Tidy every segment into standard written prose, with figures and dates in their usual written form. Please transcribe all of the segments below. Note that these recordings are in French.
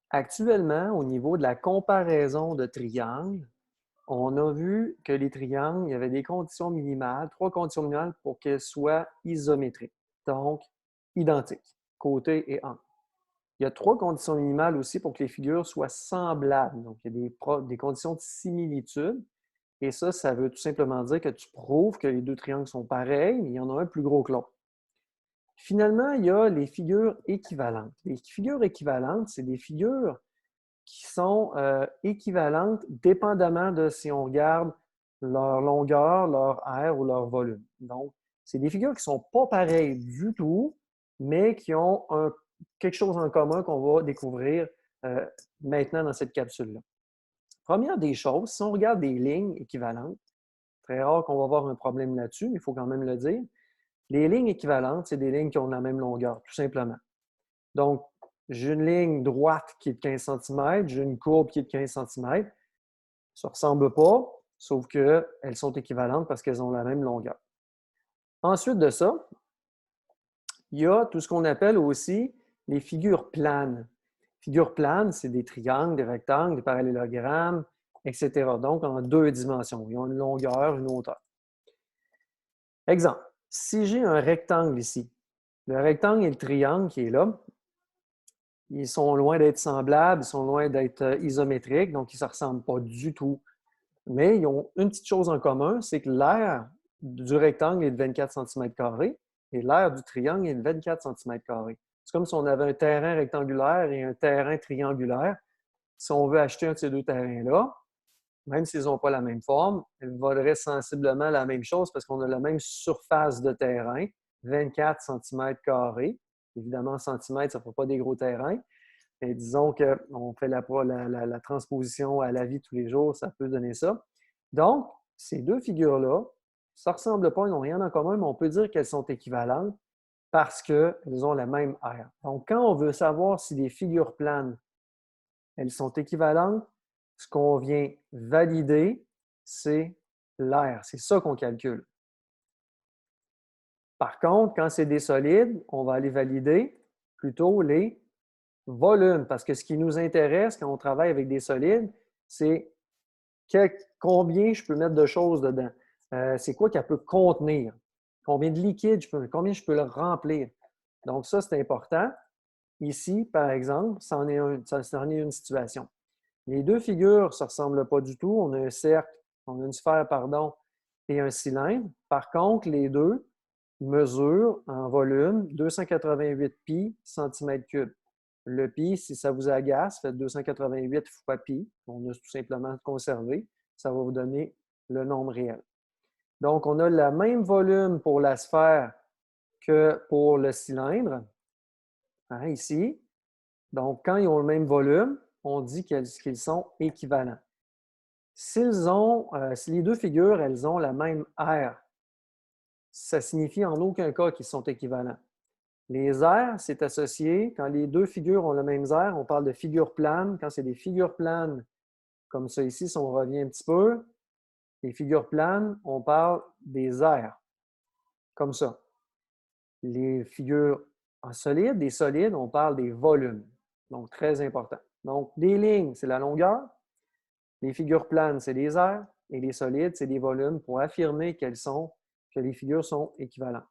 Actuellement, au niveau de la comparaison de triangles, on a vu que les triangles, il y avait des conditions minimales, 3 conditions minimales pour qu'elles soient isométriques, donc identiques, côté et angle. Il y a 3 conditions minimales aussi pour que les figures soient semblables. Donc, il y a des conditions de similitude. Et ça veut tout simplement dire que tu prouves que les deux triangles sont pareils, mais il y en a un plus gros que l'autre. Finalement, il y a les figures équivalentes. Les figures équivalentes, c'est des figures qui sont équivalentes dépendamment de si on regarde leur longueur, leur aire ou leur volume. Donc, c'est des figures qui ne sont pas pareilles du tout, mais qui ont quelque chose en commun qu'on va découvrir euh, maintenant dans cette capsule-là. Première des choses, si on regarde des lignes équivalentes, très rare qu'on va avoir un problème là-dessus, mais il faut quand même le dire, les lignes équivalentes, c'est des lignes qui ont la même longueur, tout simplement. Donc, j'ai une ligne droite qui est de 15 cm, j'ai une courbe qui est de 15 cm. Ça ne ressemble pas, sauf qu'elles sont équivalentes parce qu'elles ont la même longueur. Ensuite de ça, il y a tout ce qu'on appelle aussi les figures planes. Figures planes, c'est des triangles, des rectangles, des parallélogrammes, etc. Donc, en deux dimensions. Ils ont une longueur, une hauteur. Exemple, si j'ai un rectangle ici, le rectangle et le triangle qui est là, ils sont loin d'être semblables, ils sont loin d'être isométriques, donc ils ne se ressemblent pas du tout. Mais ils ont une petite chose en commun, c'est que l'aire du rectangle est de 24 cm² et l'aire du triangle est de 24 cm². C'est comme si on avait un terrain rectangulaire et un terrain triangulaire. Si on veut acheter un de ces deux terrains-là, même s'ils n'ont pas la même forme, ils valraient sensiblement la même chose parce qu'on a la même surface de terrain, 24 cm². Évidemment, en centimètres, ça ne fera pas des gros terrains. Mais disons qu'on fait la transposition à la vie de tous les jours, ça peut donner ça. Donc, ces deux figures-là, ça ne ressemble pas, ils n'ont rien en commun, mais on peut dire qu'elles sont équivalentes parce qu'elles ont la même aire. Donc, quand on veut savoir si des figures planes, elles sont équivalentes, ce qu'on vient valider, c'est l'aire. C'est ça qu'on calcule. Par contre, quand c'est des solides, on va aller valider plutôt les volume, parce que ce qui nous intéresse quand on travaille avec des solides, c'est combien je peux mettre de choses dedans. C'est quoi qu'elle peut contenir? Combien de liquide combien je peux le remplir? Donc, ça, c'est important. Ici, par exemple, ça en est une situation. Les deux figures ne se ressemblent pas du tout. On a un cercle, on a une sphère, pardon, et un cylindre. Par contre, les deux mesurent en volume 288 pi centimètres cubes. Le pi, si ça vous agace, faites 288 fois pi. On a tout simplement conservé. Ça va vous donner le nombre réel. Donc, on a le même volume pour la sphère que pour le cylindre, hein, ici. Donc, quand ils ont le même volume, on dit qu'ils sont équivalents. Si les deux figures, elles ont la même aire, ça signifie en aucun cas qu'ils sont équivalents. Les aires, c'est associé, quand les deux figures ont le même aire, on parle de figures planes. Quand c'est des figures planes, comme ça ici, si on revient un petit peu, les figures planes, on parle des aires, comme ça. Les figures en solide, des solides, on parle des volumes. Donc, très important. Donc, les lignes, c'est la longueur. Les figures planes, c'est des aires. Et les solides, c'est des volumes pour affirmer que les figures sont équivalentes.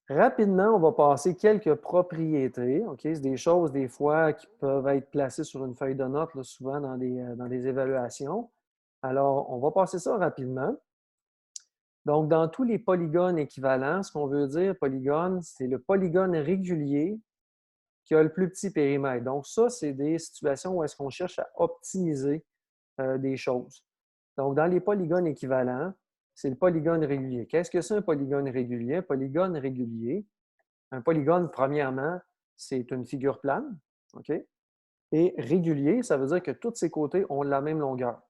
Rapidement, on va passer quelques propriétés. Okay? C'est des choses, des fois, qui peuvent être placées sur une feuille de notes, là, souvent dans des évaluations. Alors, on va passer ça rapidement. Donc, dans tous les polygones équivalents, ce qu'on veut dire, polygone, c'est le polygone régulier qui a le plus petit périmètre. Donc, ça, c'est des situations où est-ce qu'on cherche à optimiser des choses. Donc, dans les polygones équivalents, c'est le polygone régulier. Qu'est-ce que c'est un polygone régulier? Un polygone, premièrement, c'est une figure plane, OK? Et régulier, ça veut dire que tous ses côtés ont la même longueur.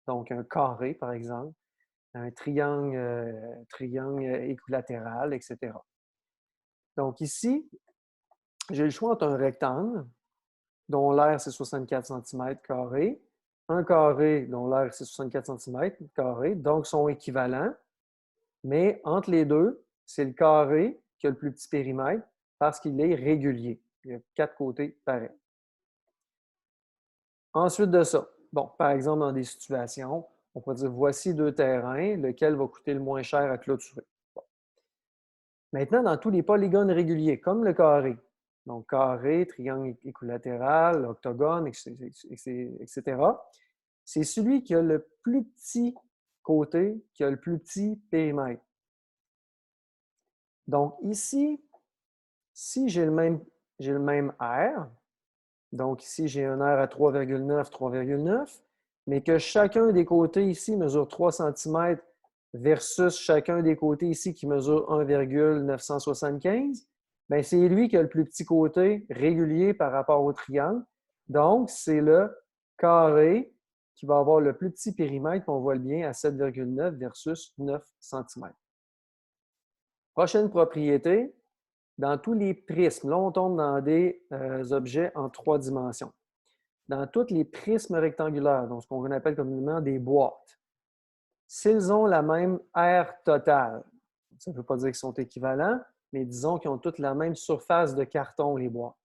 Donc, un carré, par exemple, un triangle équilatéral, etc. Donc, ici, j'ai le choix entre un rectangle, dont l'aire, c'est 64 cm², un carré, dont l'aire, c'est 64 cm², donc sont équivalents. Mais entre les deux, c'est le carré qui a le plus petit périmètre parce qu'il est régulier. Il y a quatre côtés pareils. Ensuite de ça, bon, par exemple, dans des situations, on pourrait dire voici deux terrains, lequel va coûter le moins cher à clôturer. Bon. Maintenant, dans tous les polygones réguliers, comme le carré, donc carré, triangle équilatéral, octogone, etc., c'est celui qui a le plus petit côté, qui a le plus petit périmètre. Donc ici, si j'ai le même R, donc ici j'ai un R à 3,9, 3,9, mais que chacun des côtés ici mesure 3 cm versus chacun des côtés ici qui mesure 1,975, bien c'est lui qui a le plus petit côté régulier par rapport au triangle. Donc, c'est le carré qui va avoir le plus petit périmètre, on voit le bien, à 7,9 versus 9 cm. Prochaine propriété, dans tous les prismes, là, on tombe dans des objets en 3 dimensions. Dans tous les prismes rectangulaires, donc ce qu'on appelle communément des boîtes, s'ils ont la même aire totale, ça ne veut pas dire qu'ils sont équivalents, mais disons qu'ils ont toutes la même surface de carton, les boîtes.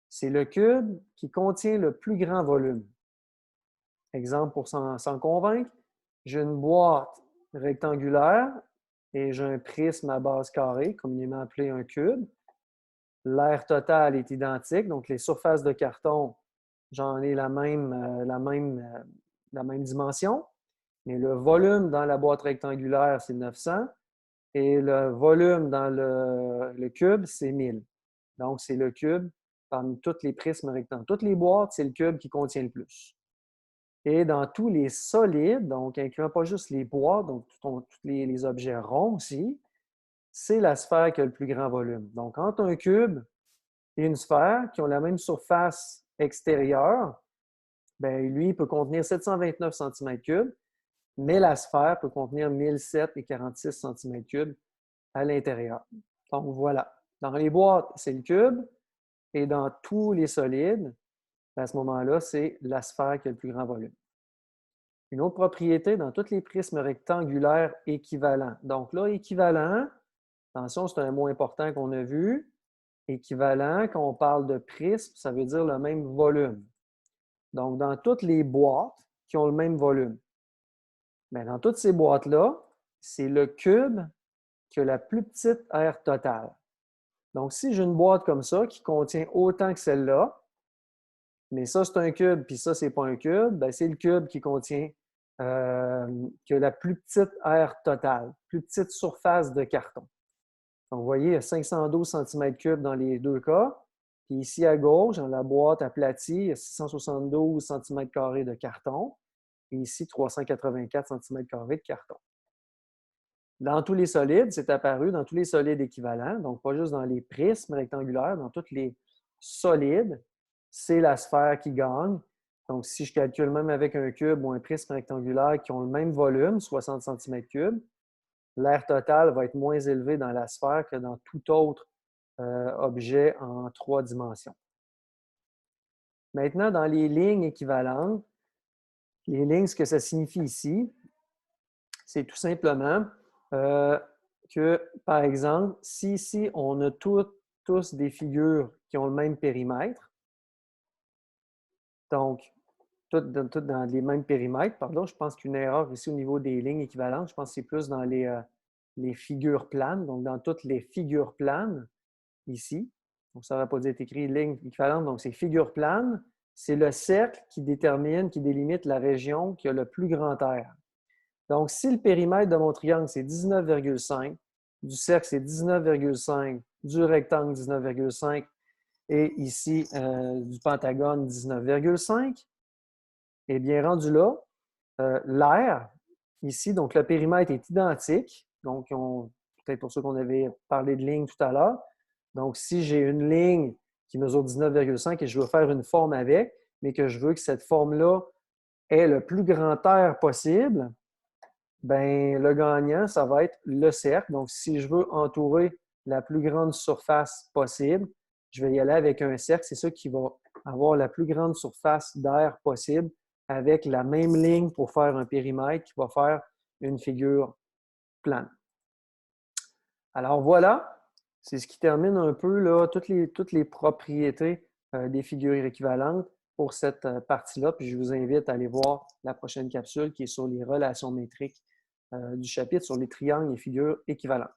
C'est le cube qui contient le plus grand volume. Exemple pour s'en convaincre, j'ai une boîte rectangulaire et j'ai un prisme à base carrée, communément appelé un cube. L'aire totale est identique, donc les surfaces de carton, j'en ai la même dimension, mais le volume dans la boîte rectangulaire, c'est 900 et le volume dans le cube, c'est 1000. Donc, c'est le cube parmi tous les prismes rectangulaires. Toutes les boîtes, c'est le cube qui contient le plus. Et dans tous les solides, donc incluant pas juste les boîtes, donc tous les objets ronds aussi, c'est la sphère qui a le plus grand volume. Donc, entre un cube et une sphère qui ont la même surface extérieure, bien, lui, il peut contenir 729 cm3, mais la sphère peut contenir 1007,46 cm3 à l'intérieur. Donc, voilà. Dans les boîtes, c'est le cube, et dans tous les solides, à ce moment-là, c'est la sphère qui a le plus grand volume. Une autre propriété, dans tous les prismes rectangulaires équivalents. Donc là, équivalent, attention, c'est un mot important qu'on a vu. Équivalent, quand on parle de prisme, ça veut dire le même volume. Donc, dans toutes les boîtes qui ont le même volume. Bien, dans toutes ces boîtes-là, c'est le cube qui a la plus petite aire totale. Donc, si j'ai une boîte comme ça qui contient autant que celle-là, mais ça, c'est un cube, puis ça, c'est pas un cube, bien, c'est le cube qui contient qui a la plus petite aire totale, plus petite surface de carton. Donc, vous voyez, il y a 512 cm3 dans les deux cas. Puis ici à gauche, dans la boîte aplatie, il y a 672 cm2 de carton. Et ici, 384 cm2 de carton. Dans tous les solides, c'est apparu dans tous les solides équivalents, donc pas juste dans les prismes rectangulaires, dans tous les solides, c'est la sphère qui gagne. Donc, si je calcule même avec un cube ou un prisme rectangulaire qui ont le même volume, 60 cm3, l'aire totale va être moins élevée dans la sphère que dans tout autre objet en 3 dimensions. Maintenant, dans les lignes équivalentes, les lignes, ce que ça signifie ici, c'est tout simplement que, par exemple, si ici, on a tous des figures qui ont le même périmètre, donc, toutes dans les mêmes périmètres, pardon, je pense qu'une erreur ici au niveau des lignes équivalentes, je pense que c'est plus dans les figures planes, donc dans toutes les figures planes, ici. Donc, ça n'aurait pas dû être écrit ligne équivalente, donc c'est figure plane, c'est le cercle qui détermine, qui délimite la région qui a le plus grand R. Donc, si le périmètre de mon triangle, c'est 19,5, du cercle, c'est 19,5, du rectangle, 19,5, et ici, du pentagone, 19,5, eh bien, rendu là, l'aire, ici, donc le périmètre est identique. Donc, peut-être pour ceux qu'on avait parlé de ligne tout à l'heure. Donc, si j'ai une ligne qui mesure 19,5 et je veux faire une forme avec, mais que je veux que cette forme-là ait le plus grand R possible, bien, le gagnant, ça va être le cercle. Donc, si je veux entourer la plus grande surface possible, je vais y aller avec un cercle. C'est ça qui va avoir la plus grande surface d'air possible avec la même ligne pour faire un périmètre qui va faire une figure plane. Alors voilà, c'est ce qui termine un peu là, toutes les propriétés des figures équivalentes. pour cette partie-là. Puis je vous invite à aller voir la prochaine capsule qui est sur les relations métriques du chapitre sur les triangles et figures équivalentes.